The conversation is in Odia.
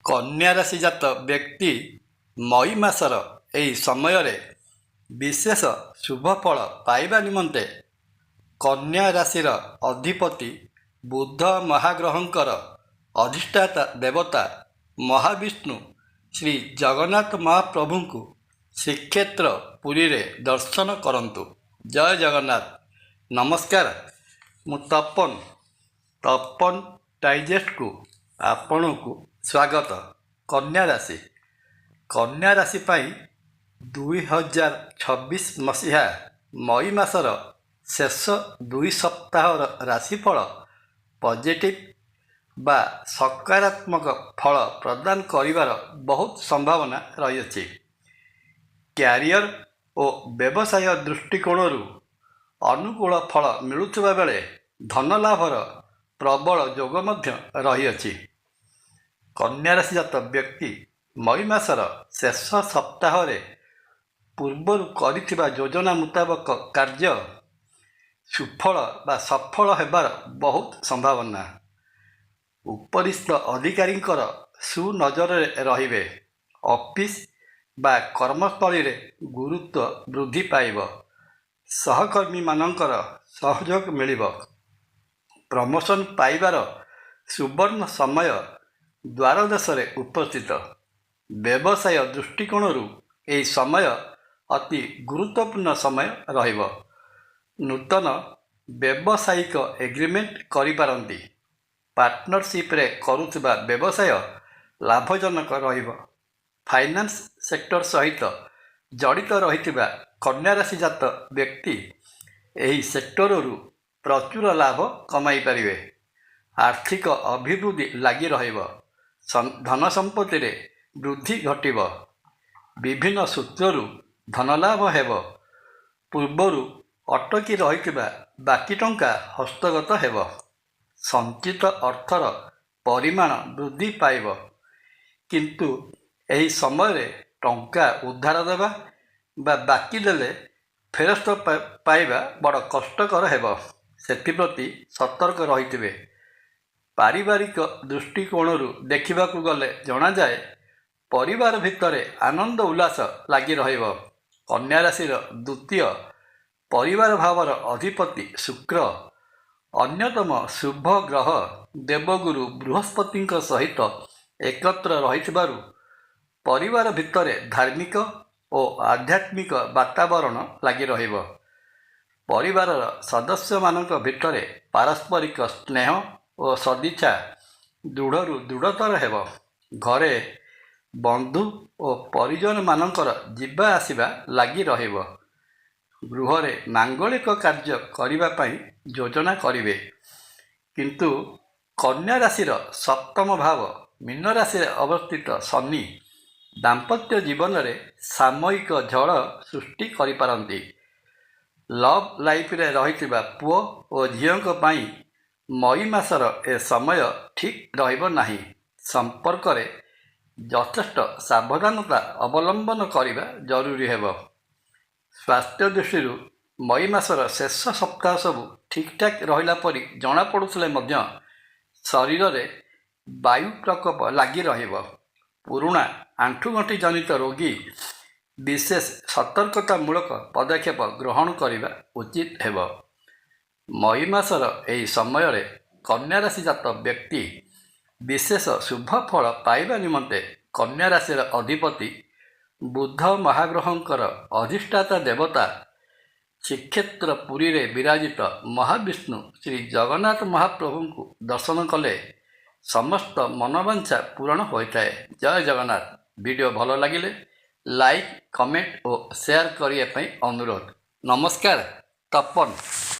କନ୍ୟା ରାଶିଜାତ ବ୍ୟକ୍ତି ମଇ ମାସର ଏହି ସମୟରେ ବିଶେଷ ଶୁଭଫଳ ପାଇବା ନିମନ୍ତେ କନ୍ୟା ରାଶିର ଅଧିପତି ବୁଧ ମହାଗ୍ରହଙ୍କର ଅଧିଷ୍ଠାତା ଦେବତା ମହାବିଷ୍ଣୁ ଶ୍ରୀ ଜଗନ୍ନାଥ ମହାପ୍ରଭୁଙ୍କୁ ଶ୍ରୀକ୍ଷେତ୍ର ପୁରୀରେ ଦର୍ଶନ କରନ୍ତୁ। ଜୟ ଜଗନ୍ନାଥ। ନମସ୍କାର, ମୁଁ ତପନ ଡାଇଜେଷ୍ଟକୁ ଆପଣଙ୍କୁ ସ୍ୱାଗତ। କନ୍ୟା ରାଶି ପାଇଁ 2026 ମସିହା ମଇ ମାସର ଶେଷ 2 ସପ୍ତାହର ରାଶିଫଳ ପଜିଟିଭ୍ ବା ସକାରାତ୍ମକ ଫଳ ପ୍ରଦାନ କରିବାର ବହୁତ ସମ୍ଭାବନା ରହିଅଛି। କ୍ୟାରିୟର ଓ ବ୍ୟବସାୟ ଦୃଷ୍ଟିକୋଣରୁ ଅନୁକୂଳ ଫଳ ମିଳୁଥିବା ବେଳେ ଧନଲାଭର ପ୍ରବଳ ଯୋଗ ମଧ୍ୟ ରହିଅଛି। କନ୍ୟା ରାଶିଜାତ ବ୍ୟକ୍ତି ମଇ ମାସର ଶେଷ ସପ୍ତାହରେ ପୂର୍ବରୁ କରିଥିବା ଯୋଜନା ମୁତାବକ କାର୍ଯ୍ୟ ସୁଫଳ ବା ସଫଳ ହେବାର ବହୁତ ସମ୍ଭାବନା। ଉପରିସ୍ଥ ଅଧିକାରୀଙ୍କର ସୁନଜରରେ ରହିବେ। ଅଫିସ ବା କର୍ମସ୍ଥଳୀରେ ଗୁରୁତ୍ୱ ବୃଦ୍ଧି ପାଇବ। ସହକର୍ମୀମାନଙ୍କର ସହଯୋଗ ମିଳିବ। ପ୍ରମୋଶନ ପାଇବାର ସୁବର୍ଣ୍ଣ ସମୟ ଦ୍ୱାରଦେଶରେ ଉପସ୍ଥିତ। ବ୍ୟବସାୟ ଦୃଷ୍ଟିକୋଣରୁ ଏହି ସମୟ ଅତି ଗୁରୁତ୍ୱପୂର୍ଣ୍ଣ ସମୟ ରହିବ। ନୂତନ ବ୍ୟବସାୟିକ ଏଗ୍ରିମେଣ୍ଟ କରିପାରନ୍ତି। ପାର୍ଟନରସିପ୍ରେ କରୁଥିବା ବ୍ୟବସାୟ ଲାଭଜନକ ରହିବ। ଫାଇନାନ୍ସ ସେକ୍ଟର ସହିତ ଜଡ଼ିତ ରହିଥିବା କନ୍ୟା ରାଶିଜାତ ବ୍ୟକ୍ତି ଏହି ସେକ୍ଟରରୁ ପ୍ରଚୁର ଲାଭ କମାଇ ପାରିବେ। ଆର୍ଥିକ ଅଭିବୃଦ୍ଧି ଲାଗି ରହିବ। ଧନ ସମ୍ପତ୍ତିରେ ବୃଦ୍ଧି ଘଟିବ। ବିଭିନ୍ନ ସୂତ୍ରରୁ ଧନଲାଭ ହେବ। ପୂର୍ବରୁ ଅଟକି ରହିଥିବା ବାକି ଟଙ୍କା ହସ୍ତଗତ ହେବ। ସଞ୍ଚିତ ଅର୍ଥର ପରିମାଣ ବୃଦ୍ଧି ପାଇବ, କିନ୍ତୁ ଏହି ସମୟରେ ଟଙ୍କା ଉଧାର ଦେବା ବା ବାକି ଦେଲେ ଫେରସ୍ତ ପାଇବା ବଡ଼ କଷ୍ଟକର ହେବ। ସେଥିପ୍ରତି ସତର୍କ ରହିଥିବେ। ପାରିବାରିକ ଦୃଷ୍ଟିକୋଣରୁ ଦେଖିବାକୁ ଗଲେ ଜଣାଯାଏ ପରିବାର ଭିତରେ ଆନନ୍ଦ ଉଲ୍ଲାସ ଲାଗି ରହିବ। କନ୍ୟା ରାଶିର ଦ୍ୱିତୀୟ ପରିବାର ଭାବର ଅଧିପତି ଶୁକ୍ର ଅନ୍ୟତମ ଶୁଭ ଗ୍ରହ ଦେବଗୁରୁ ବୃହସ୍ପତିଙ୍କ ସହିତ ଏକତ୍ର ରହିଥିବାରୁ ପରିବାର ଭିତରେ ଧାର୍ମିକ ଓ ଆଧ୍ୟାତ୍ମିକ ବାତାବରଣ ଲାଗି ରହିବ। ପରିବାରର ସଦସ୍ୟମାନଙ୍କ ଭିତରେ ପାରସ୍ପରିକ ସ୍ନେହ ଓ ସଦିଚ୍ଛା ଦୃଢ଼ରୁ ଦୃଢ଼ତର ହେବ। ଘରେ ବନ୍ଧୁ ଓ ପରିଜନମାନଙ୍କର ଯିବା ଆସିବା ଲାଗି ରହିବ। ଗୃହରେ ମାଙ୍ଗଳିକ କାର୍ଯ୍ୟ କରିବା ପାଇଁ ଯୋଜନା କରିବେ, କିନ୍ତୁ କନ୍ୟା ରାଶିର ସପ୍ତମ ଭାବ ମୀନ ରାଶିରେ ଅବସ୍ଥିତ ଶନି ଦାମ୍ପତ୍ୟ ଜୀବନରେ ସାମୟିକ ଝଡ଼ ସୃଷ୍ଟି କରିପାରନ୍ତି। ଲଭ୍ ଲାଇଫରେ ରହିଥିବା ପୁଅ ଓ ଝିଅଙ୍କ ପାଇଁ ମଇ ମାସର ଏ ସମୟ ଠିକ୍ ରହିବ ନାହିଁ। ସମ୍ପର୍କରେ ଯଥେଷ୍ଟ ସାବଧାନତା ଅବଲମ୍ବନ କରିବା ଜରୁରୀ ହେବ। ସ୍ୱାସ୍ଥ୍ୟ ଦୃଷ୍ଟିରୁ ମଇ ମାସର ଶେଷ ସପ୍ତାହ ସବୁ ଠିକ୍ଠାକ୍ ରହିଲା ପରି ଜଣାପଡ଼ୁଥିଲେ ମଧ୍ୟ ଶରୀରରେ ବାୟୁ ପ୍ରକୋପ ଲାଗି ରହିବ। ପୁରୁଣା ଆଣ୍ଠୁଗଣ୍ଠି ଜନିତ ରୋଗୀ ବିଶେଷ ସତର୍କତାମୂଳକ ପଦକ୍ଷେପ ଗ୍ରହଣ କରିବା ଉଚିତ ହେବ। ମଇ ମାସର ଏହି ସମୟରେ କନ୍ୟା ରାଶିଜାତ ବ୍ୟକ୍ତି ବିଶେଷ ଶୁଭଫଳ ପାଇବା ନିମନ୍ତେ କନ୍ୟା ରାଶିର ଅଧିପତି ବୁଧ ମହାଗ୍ରହଙ୍କର ଅଧିଷ୍ଠାତା ଦେବତା ଶ୍ରୀକ୍ଷେତ୍ର ପୁରୀରେ ବିରାଜିତ ମହାବିଷ୍ଣୁ ଶ୍ରୀ ଜଗନ୍ନାଥ ମହାପ୍ରଭୁଙ୍କୁ ଦର୍ଶନ କଲେ ସମସ୍ତ ମନୋବାଞ୍ଛା ପୂରଣ ହୋଇଥାଏ। ଜୟ ଜଗନ୍ନାଥ। ଭିଡ଼ିଓ ଭଲ ଲାଗିଲେ ଲାଇକ୍, କମେଣ୍ଟ ଓ ସେୟାର କରିବା ପାଇଁ ଅନୁରୋଧ। ନମସ୍କାର। ତପନ।